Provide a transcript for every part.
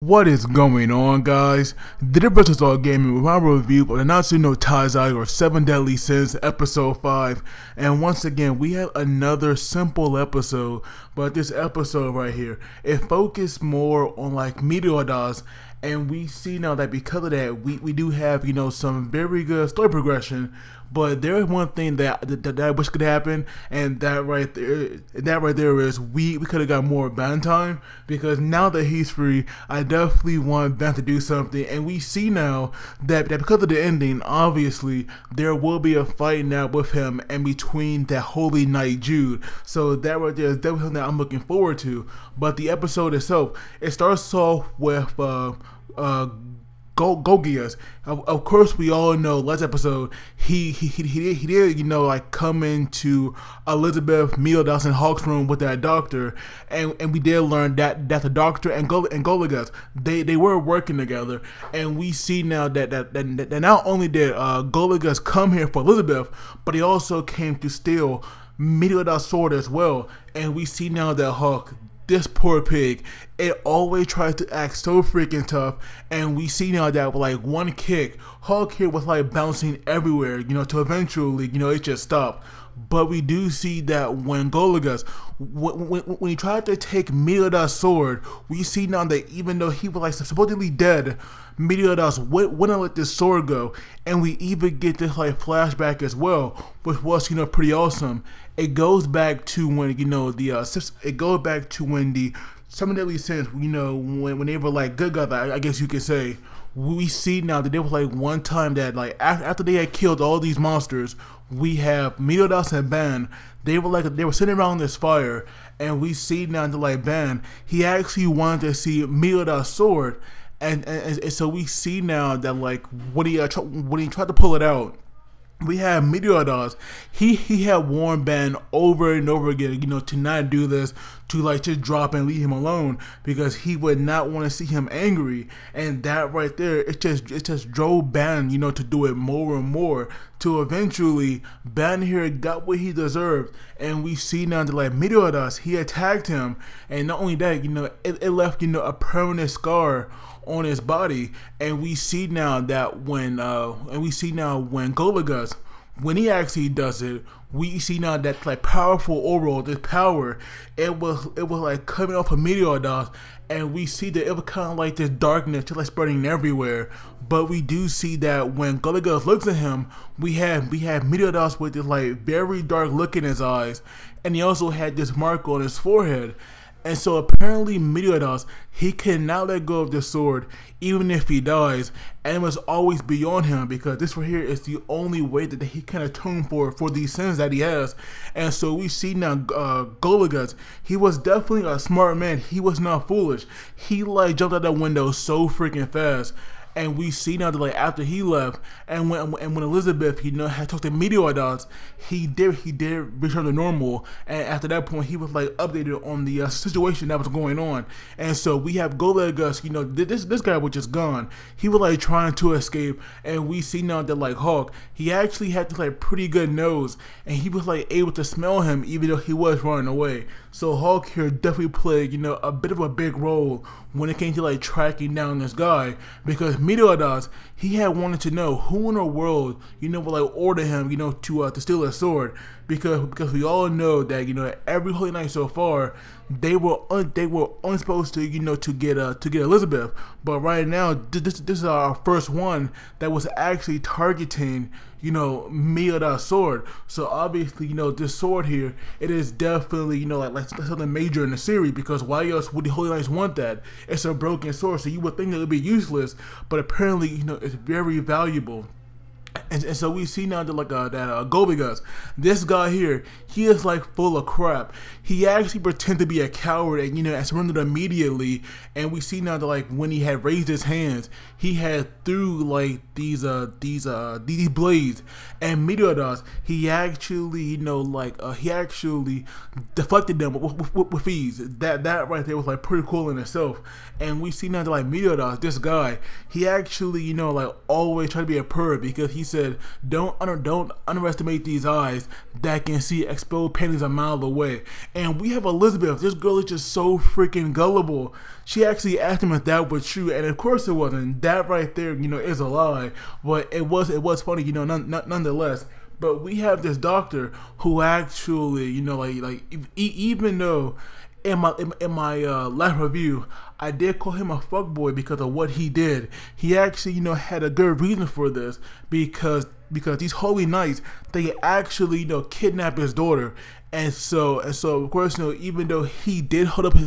What is going on, guys? The Difference is All Gaming with my review of the七つの大罪, or 7 Deadly Sins, episode 5. And once again, we had another simple episode, but this episode right here, it focused more on like Meliodas, and we see now that because of that, we do have, some very good story progression. But there is one thing that I wish could happen, and that right there is we could have got more ban time, because now that he's free, I definitely want Ben to do something. And we see now that because of the ending, obviously there will be a fight now with him and between that holy knight Jude. So that right there is definitely something that I'm looking forward to. But the episode itself, it starts off with Golgius. Of course, we all know last episode he did like come into Elizabeth, Meliodas, and Hawk's room with that doctor, and we did learn that the doctor and Golgius they were working together, and we see now that not only did Golgius come here for Elizabeth, but he also came to steal Meliodas' sword as well. And we see now that Hawk, this poor pig, it always tries to act so freaking tough, and we see now that with like one kick, Hawk here was like bouncing everywhere, to eventually, it just stopped. But we do see that when Golgius, when he tried to take Meliodas' sword, we see now that even though he was like supposedly dead, Meliodas wouldn't let this sword go. And we even get this like flashback as well, which was pretty awesome. It goes back to when it goes back to when the 7 Deadly Sins, when they were like good guys, I guess you could say. We see now that there was like one time that like after they had killed all these monsters, we have Meliodas and Ben. They were sitting around this fire, and we see now that like Ben, he actually wanted to see Meliodas' sword, and so we see now that like when he tried to pull it out, we have Meliodas. He had warned Ben over and over again, to not do this, to like just drop and leave him alone, because he would not want to see him angry. And that right there, it just drove Ben, to do it more and more, to eventually Ben here got what he deserved. And we see now that like Meliodas, he attacked him, and not only that, it left a permanent scar on his body. And we see now that when Golgius, when he actually does it, we see now that like powerful aura, this power, it was like coming off of Meliodas, and we see that it was kind of like this darkness just like spreading everywhere. But we do see that when Golgius looks at him, we have Meliodas with this like very dark look in his eyes, and he also had this mark on his forehead. And so apparently Meliodas, he cannot let go of the sword even if he dies, and it must always be on him, because this right here is the only way that he can atone for these sins that he has. And so we see now Golgius, he was definitely a smart man. He was not foolish. He like jumped out that window so freaking fast. And we see now that like after he left, and when Elizabeth, had talked to Meliodas, he did return to normal. And after that point, he was like updated on the situation that was going on. And so we have Golgius, this guy was just gone. He was like trying to escape, and we see now that like Hawk, he actually had this like pretty good nose, and he was like able to smell him even though he was running away. So Hawk here definitely played, a bit of a big role when it came to like tracking down this guy, because Meliodas, he had wanted to know who in the world, would like order him, to steal a sword, because we all know that every holy night so far, they were only supposed to to get Elizabeth. But right now, this is our first one that was actually targeting Meliodas' sword. So obviously, this sword here, it is definitely like something major in the series, because why else would the Holy Knights want that? It's a broken sword, so you would think that it would be useless, but apparently it's very valuable. And so we see now that like Golgius, this guy here, he is like full of crap. He actually pretended to be a coward and surrendered immediately. And we see now that like when he had raised his hands, he had threw like these blades, and Meliodas, he actually he actually deflected them with ease. That right there was like pretty cool in itself. And we see now that like Meliodas, this guy, he actually like always tried to be a perv, because he said, don't underestimate these eyes that can see exposed panties a mile away. And we have Elizabeth. This girl is just so freaking gullible. She actually asked him if that was true, and of course it wasn't. That right there, is a lie. But it was funny, nonetheless. But we have this doctor who actually, even though in my last review, I did call him a fuckboy because of what he did. He actually, had a good reason for this because these holy knights, they actually, kidnapped his daughter, and so of course, even though he did hold up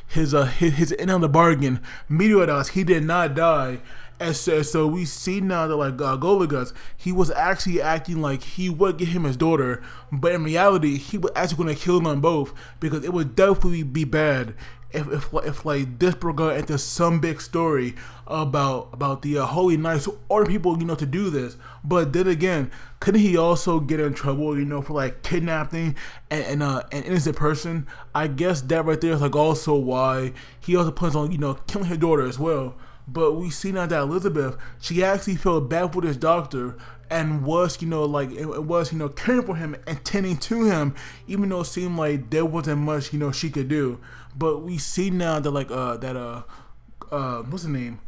his end of the bargain, Meliodas, he did not die. And so we see now that Golgius, he was actually acting like he would get him his daughter, but in reality, he was actually going to kill them both because it would definitely be bad if this broke out into some big story about the holy knights who order people to do this. But then again, couldn't he also get in trouble for kidnapping an innocent person? I guess that right there is also why he also plans on killing his daughter as well. But we see now that Elizabeth, she actually felt bad for this doctor and was, caring for him and tending to him, even though it seemed like there wasn't much, she could do. But we see now that what's his name?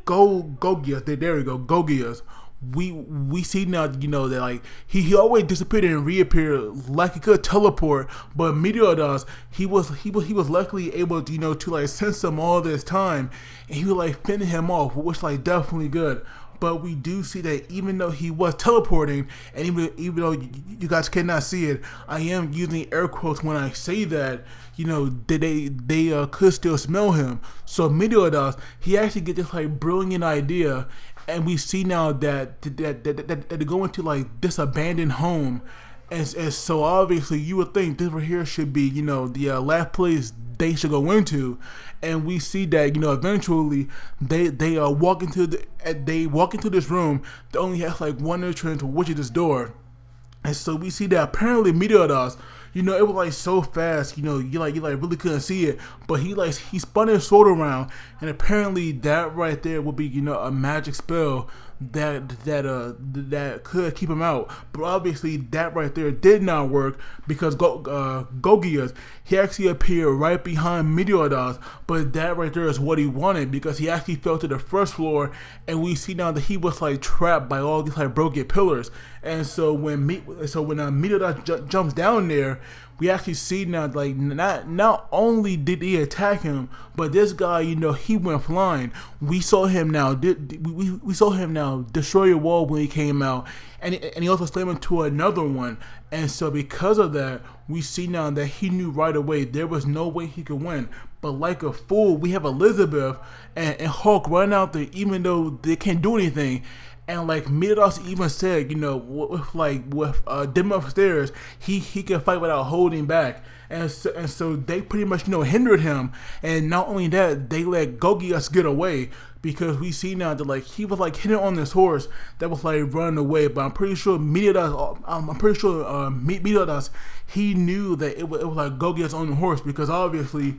Golgius. There we go, Golgius. We see now, that he always disappeared and reappeared like he could teleport, but Meliodas, he was luckily able to to sense him all this time, and he was fending him off, which definitely good. But we do see that even though he was teleporting, and even though you guys cannot see it, I am using air quotes when I say that, they could still smell him. So Meliodas, he actually get this brilliant idea, and we see now that they're going to this abandoned home, and so obviously you would think this right here should be the last place they should go into, and we see that eventually they walk into this room that only has one entrance, which is this door, and so we see that apparently Meliodas, it was so fast, you really couldn't see it, but he spun his sword around, and apparently that right there would be a magic spell that could keep him out. But obviously that right there did not work because Golgius, he actually appeared right behind Meliodas, but that right there is what he wanted because he actually fell to the first floor, and we see now that he was trapped by all these broken pillars. And so when Meliodas jumps down there, we actually see now not only did he attack him, but this guy, he went flying. We saw him now destroy a wall when he came out, and he also slammed into another one. And so because of that, we see now that he knew right away there was no way he could win. But like a fool, we have Elizabeth and Hulk run out there, even though they can't do anything. And Meliodas even said, with them upstairs, he can fight without holding back. And so they pretty much hindered him. And not only that, they let Golgius get away, because we see now that he was hitting on this horse that was running away. But I'm pretty sure Meliodas, he knew that it was Golgius on the horse, because obviously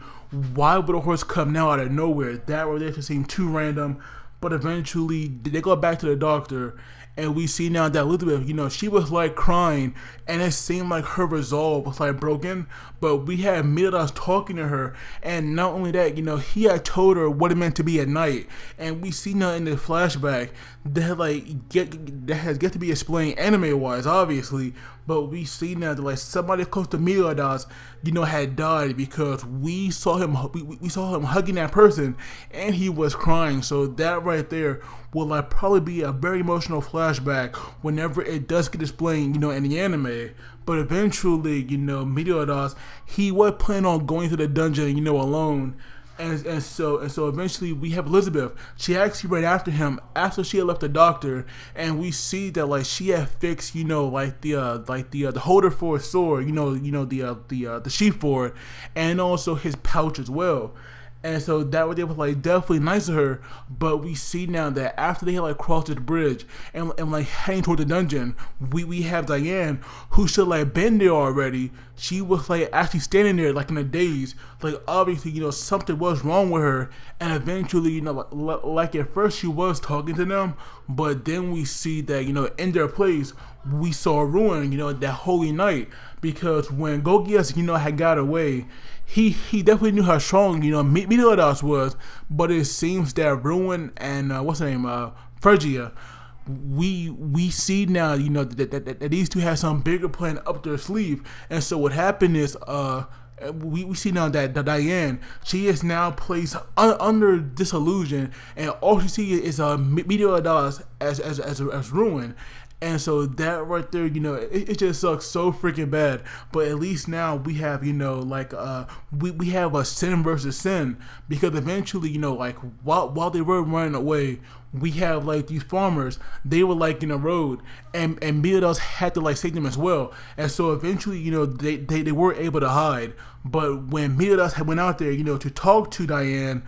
why would a horse come now out of nowhere? That right there just seemed too random. But eventually, they go back to the doctor, and we see now that Elizabeth, she was crying, and it seemed like her resolve was broken. But we had Meliodas talking to her, and not only that, he had told her what it meant to be a knight. And we see now in the flashback that that has yet to be explained anime-wise, obviously. But we see now that somebody close to Meliodas, had died, because we saw him hugging that person, and he was crying. So that right there will probably be a very emotional flashback whenever it does get explained, in the anime. But eventually, Meliodas, he was planning on going to the dungeon, alone. And so eventually we have Elizabeth. She actually ran after him after she had left the doctor, and we see that she had fixed the holder for his sword, the sheath for it, and also his pouch as well. And so that was like definitely nice of her. But we see now that after they had like crossed the bridge and like heading toward the dungeon, we have Diane, who should like been there already. She was like actually standing there like in a daze. Like obviously, you know, something was wrong with her. And eventually, you know, like at first she was talking to them, but then we see that, you know, in their place we saw Ruin, you know, that holy night. Because when Golgius, you know, had got away, he definitely knew how strong, you know, Meliodas was. But it seems that Ruin and what's her name, Phrygia, we see now, you know, that these two have some bigger plan up their sleeve. And so what happened is we see now that Diane, she is now placed under this illusion, and all she sees is Meliodas as Ruin. And so that right there, you know, it just sucks so freaking bad. But at least now we have, you know, like we have a sin versus sin, because eventually, you know, like while they were running away, we have like these farmers, they were like in a road, and Meliodas had to like save them as well. And so eventually, you know, they were able to hide. But when Meliodas went out there, you know, to talk to Diane,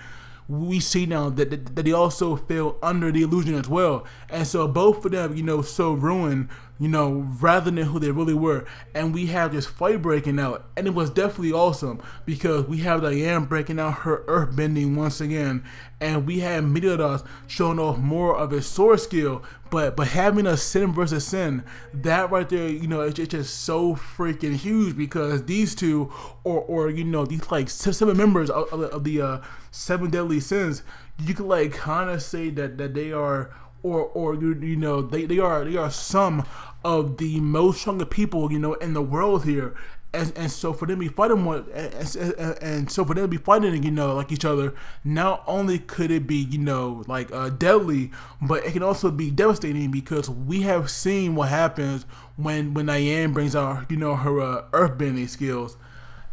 we see now that they also fell under the illusion as well. And so both of them, you know, so ruined, you know, rather than who they really were. And we have this fight breaking out, and it was definitely awesome, because we have Diane breaking out her earth bending once again, and we have Meliodas showing off more of his sword skill. But having a sin versus sin, that right there, you know, it's just so freaking huge, because these two, or you know, these like 7 members of the 7 deadly sins, you could like kind of say that they are, or you know, they are some of the most stronger people, you know, in the world here. And so for them to be fighting one, and so for them to be fighting, you know, like each other, not only could it be, you know, like deadly, but it can also be devastating, because we have seen what happens when Diane brings out, you know, her earthbending skills.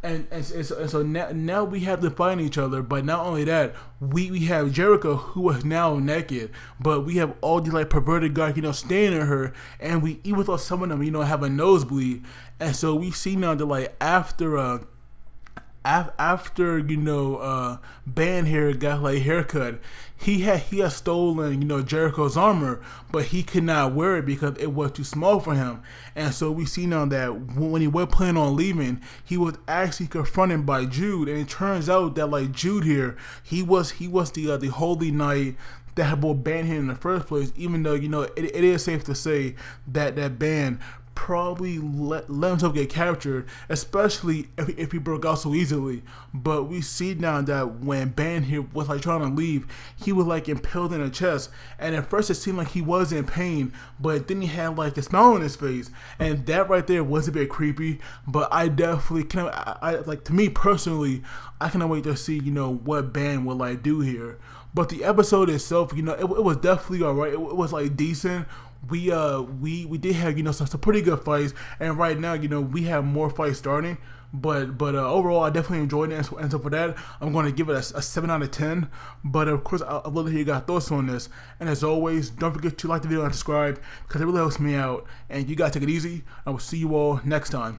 And so now we have to find each other. But not only that, we have Jericho, who is now naked, but we have all these like perverted guys, you know, staring at her, and we even thought some of them, you know, have a nosebleed. And so we see now that like after you know, Band here got like haircut, he had stolen, you know, Jericho's armor, but he could not wear it because it was too small for him. And so we see now that when he was planning on leaving, he was actually confronted by Jude, and it turns out that like Jude here, he was the holy knight that had brought Band here in the first place. Even though, you know, it is safe to say that Band probably let himself get captured, especially if he broke out so easily. But we see now that when Band here was like trying to leave, he was like impaled in the chest, and at first it seemed like he was in pain, but then he had like a smile on his face, and that right there was a bit creepy. But I definitely I like, to me personally, I cannot wait to see, you know, what Band will like do here. But the episode itself, you know, it was definitely alright. It was like decent. We did have, you know, some pretty good fights, and right now, you know, we have more fights starting. But overall, I definitely enjoyed it, and so for that, I'm going to give it a 7 out of 10. But of course, I'd love to hear your thoughts on this. And as always, don't forget to like the video and subscribe, because it really helps me out. And you guys take it easy. I will see you all next time.